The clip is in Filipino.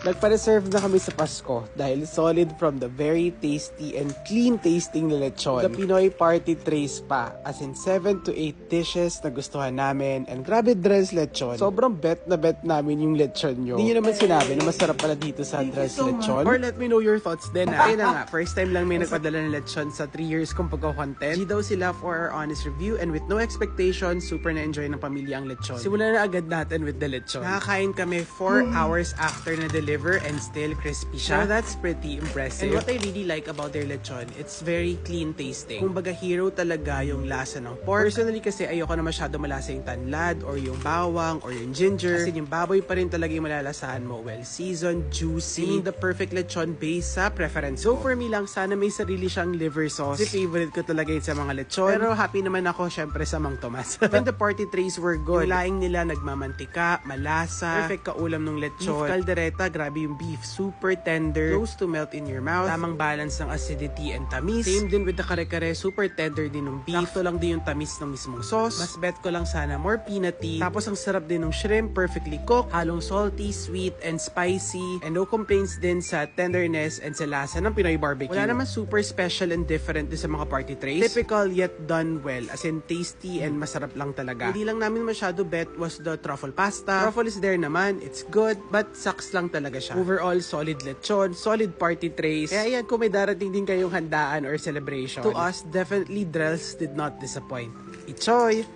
Nagpa-reserve na kami sa Pasko dahil solid from the very tasty and clean tasting na lechon. The Pinoy party trays pa, as in 7 to 8 dishes na gustuhan namin, and grabe Andres lechon. Sobrang bet na bet namin yung lechon nyo. Hindi nyo naman sinabi na masarap pala dito sa Andres lechon. Or let me know your thoughts din ha. Ayun na nga, first time lang may nagpadala ng lechon sa 3 years kong pagka-content. G daw sila for our honest review, and with no expectations, super na-enjoy ng pamilya ang lechon. Simulan na agad natin with the lechon. Nakakain kami 4 hours after na deliver and still crispy siya. So that's pretty impressive. And what I really like about their lechon, it's very clean tasting. Kumbaga hero talaga yung lasa ng pork. Personally kasi ayoko na masyado malasa yung tanlad or yung bawang or yung ginger. Kasi yung baboy pa rin talaga yung malalasahan mo. Well seasoned, juicy, the perfect lechon based sa preference. So for me lang, sana may sarili siyang liver sauce. Kasi favorite ko talaga yun sa mga lechon. Pero happy naman ako syempre sa Mang Tomas. And the party trays were good. Yung laing nila nagmamantika, malasa, perfect kaulam ng lechon. Beef caldereta, grabe yung beef, super tender, close to melt in your mouth, tamang balance ng acidity and tamis. Same din with the kare-kare, super tender din ng beef. Sakto lang din yung tamis ng mismong sauce. Mas bet ko lang sana more peanutty. Tapos ang sarap din ng shrimp, perfectly cooked, halong salty, sweet, and spicy. And no complaints din sa tenderness and sa lasa ng Pinoy barbecue. Wala naman super special and different din sa mga party trays. Typical yet done well, as in tasty and masarap lang talaga. Hindi lang namin masyado bet was the truffle pasta. Truffle is there naman, it's good, but sucks lang talaga siya. Overall, solid lechon, solid party trays. Kaya yan, kung may darating din kayong handaan or celebration, to us, definitely Drells did not disappoint. Ichoy!